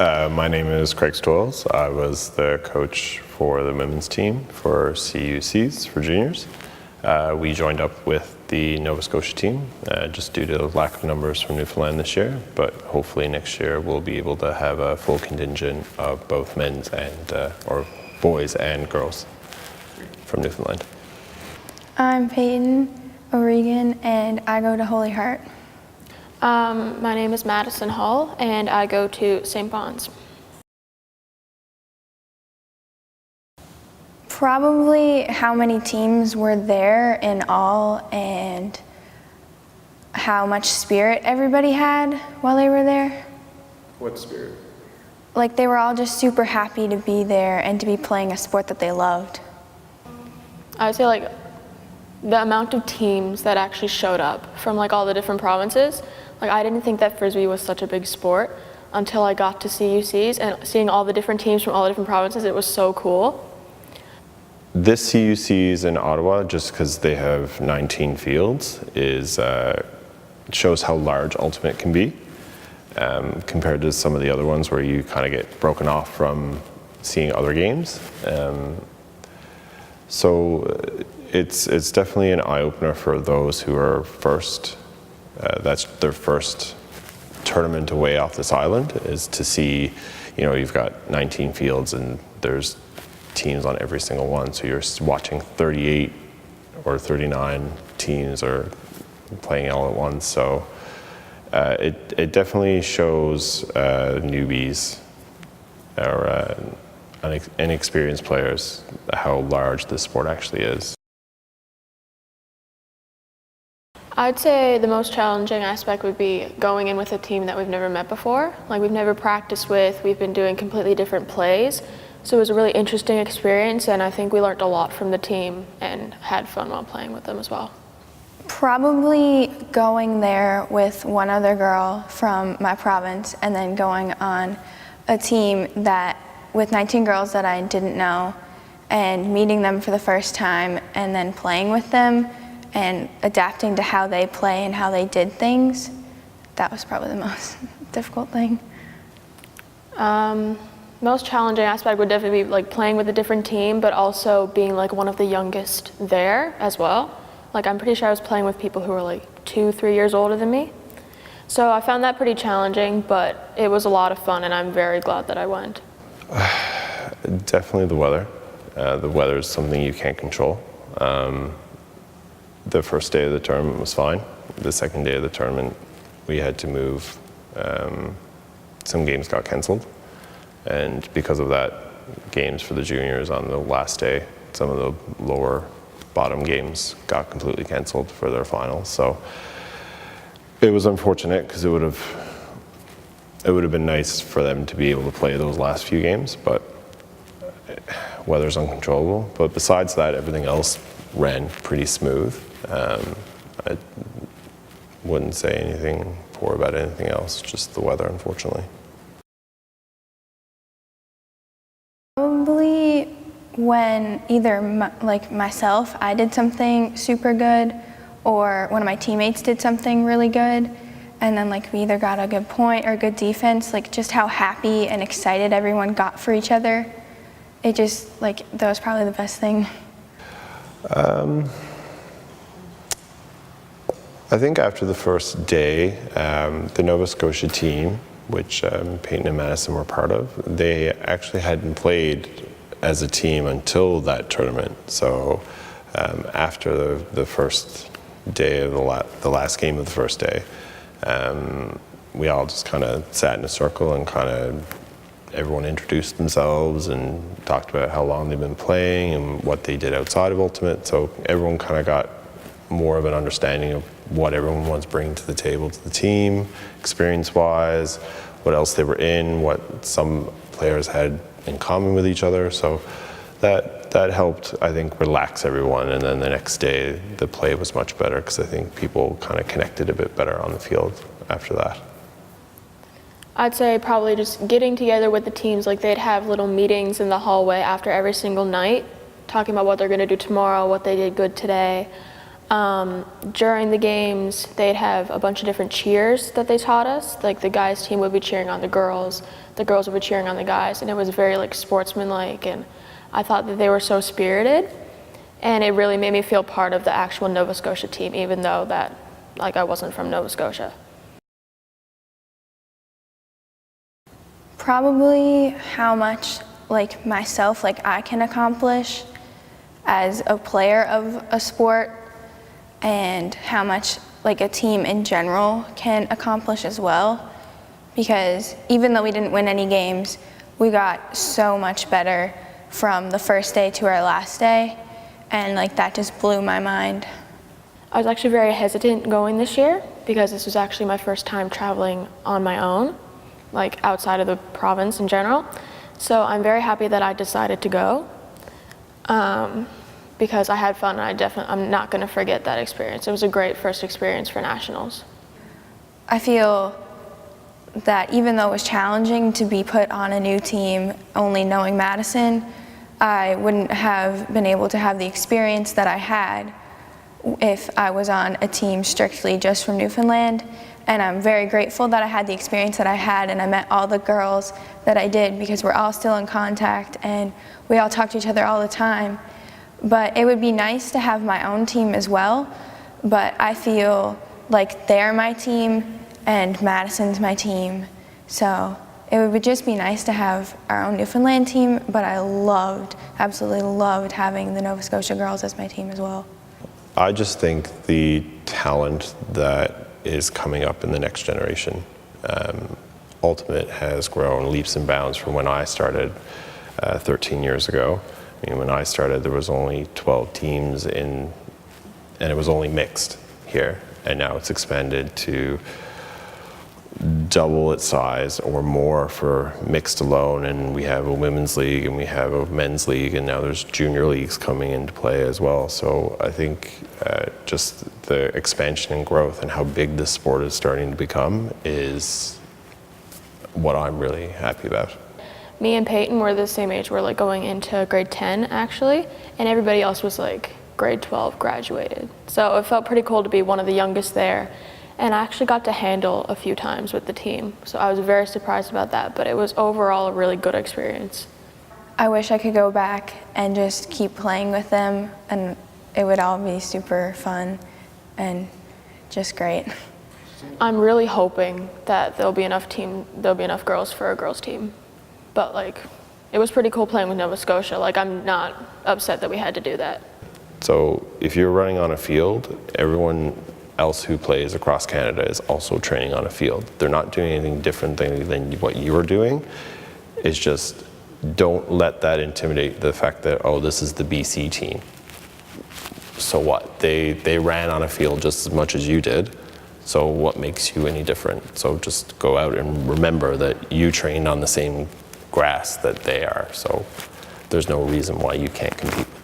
My name is Craig Stoyles. I was the coach for the women's team for CUCs for juniors. We joined up with the Nova Scotia team just due to the lack of numbers from Newfoundland this year, but hopefully next year we'll be able to have a full contingent of both men's and or boys and girls from Newfoundland. I'm Peyton O'Regan and I go to Holy Heart. My name is Madison Hall and I go to St. Bon's. Probably how many teams were there in all and how much spirit everybody had while they were there. What spirit? Like they were all just super happy to be there and to be playing a sport that they loved. I would say like the amount of teams that actually showed up from like all the different provinces. Like I didn't think that Frisbee was such a big sport until I got to CUCs and seeing all the different teams from all the different provinces. It was so cool. This CUCs in Ottawa, just because they have 19 fields, shows how large Ultimate can be compared to some of the other ones where you kind of get broken off from seeing other games. So it's definitely an eye-opener for those who are first. That's their first tournament away off this island, is to see, you know, you've got 19 fields and there's teams on every single one. So you're watching 38 or 39 teams are playing all at once. So it definitely shows newbies or inexperienced players how large this sport actually is. I'd say the most challenging aspect would be going in with a team that we've never met before. Like we've never practiced with, we've been doing completely different plays. So it was a really interesting experience and I think we learned a lot from the team and had fun while playing with them as well. Probably going there with one other girl from my province and then going on a team that with 19 girls that I didn't know and meeting them for the first time and then playing with them and adapting to how they play and how they did things. That was probably the most difficult thing. Most challenging aspect would definitely be like playing with a different team, but also being like one of the youngest there as well. Like I'm pretty sure I was playing with people who were like 2-3 years older than me. So I found that pretty challenging, but it was a lot of fun and I'm very glad that I went. Definitely the weather. The weather is something you can't control. The first day of the tournament was fine. The second day of the tournament, we had to move. Some games got canceled. And because of that, games for the juniors on the last day, some of the lower bottom games got completely canceled for their finals. So it was unfortunate because it would have been nice for them to be able to play those last few games, but weather's uncontrollable. But besides that, everything else ran pretty smooth. I wouldn't say anything poor about anything else, just the weather, unfortunately. Probably when either myself, I did something super good, or one of my teammates did something really good, and then like we either got a good point or good defense, like just how happy and excited everyone got for each other. It just, like, that was probably the best thing. I think after the first day, the Nova Scotia team, which Peyton and Madison were part of, they actually hadn't played as a team until that tournament. So after the first day of the last game of the first day, we all just kind of sat in a circle and kind of everyone introduced themselves and talked about how long they've been playing and what they did outside of Ultimate. So everyone kind of got more of an understanding of what everyone was bringing to the table to the team, experience-wise, what else they were in, what some players had in common with each other. So that helped, I think, relax everyone. And then the next day, the play was much better because I think people kind of connected a bit better on the field after that. I'd say probably just getting together with the teams, like they'd have little meetings in the hallway after every single night, talking about what they're going to do tomorrow, what they did good today. During the games, they'd have a bunch of different cheers that they taught us. Like the guys' team would be cheering on the girls would be cheering on the guys, and it was very like sportsmanlike, and I thought that they were so spirited, and it really made me feel part of the actual Nova Scotia team, even though that like I wasn't from Nova Scotia. Probably how much like myself, like I can accomplish as a player of a sport, and how much like a team in general can accomplish as well. Because even though we didn't win any games, we got so much better from the first day to our last day, and like that just blew my mind. I was actually very hesitant going this year because this was actually my first time traveling on my own, like outside of the province in general. So I'm very happy that I decided to go because I had fun, and I'm not going to forget that experience. It was a great first experience for nationals. I feel that even though it was challenging to be put on a new team, only knowing Madison, I wouldn't have been able to have the experience that I had if I was on a team strictly just from Newfoundland. And I'm very grateful that I had the experience that I had, and I met all the girls that I did, because we're all still in contact and we all talk to each other all the time. But it would be nice to have my own team as well, but I feel like they're my team and Madison's my team. So it would just be nice to have our own Newfoundland team, but I absolutely loved having the Nova Scotia girls as my team as well. I just think the talent that is coming up in the next generation, Ultimate has grown leaps and bounds from when I started 13 years ago. I mean, when I started, there was only 12 teams and it was only mixed here, and now it's expanded to double its size or more for mixed alone, and we have a women's league and we have a men's league, and now there's junior leagues coming into play as well. So I think just the expansion and growth and how big this sport is starting to become is what I'm really happy about. Me and Peyton were the same age. We're like going into grade 10 actually, and everybody else was like grade 12 graduated. So it felt pretty cool to be one of the youngest there. And I actually got to handle a few times with the team. So I was very surprised about that, but it was overall a really good experience. I wish I could go back and just keep playing with them, and it would all be super fun and just great. I'm really hoping that there'll be enough girls for a girls team. But like, it was pretty cool playing with Nova Scotia. Like, I'm not upset that we had to do that. So if you're running on a field, everyone else who plays across Canada is also training on a field. They're not doing anything different than what you're doing. It's just, don't let that intimidate the fact that, oh, this is the BC team. So what? They ran on a field just as much as you did. So what makes you any different? So just go out and remember that you trained on the same grass that they are. So there's no reason why you can't compete with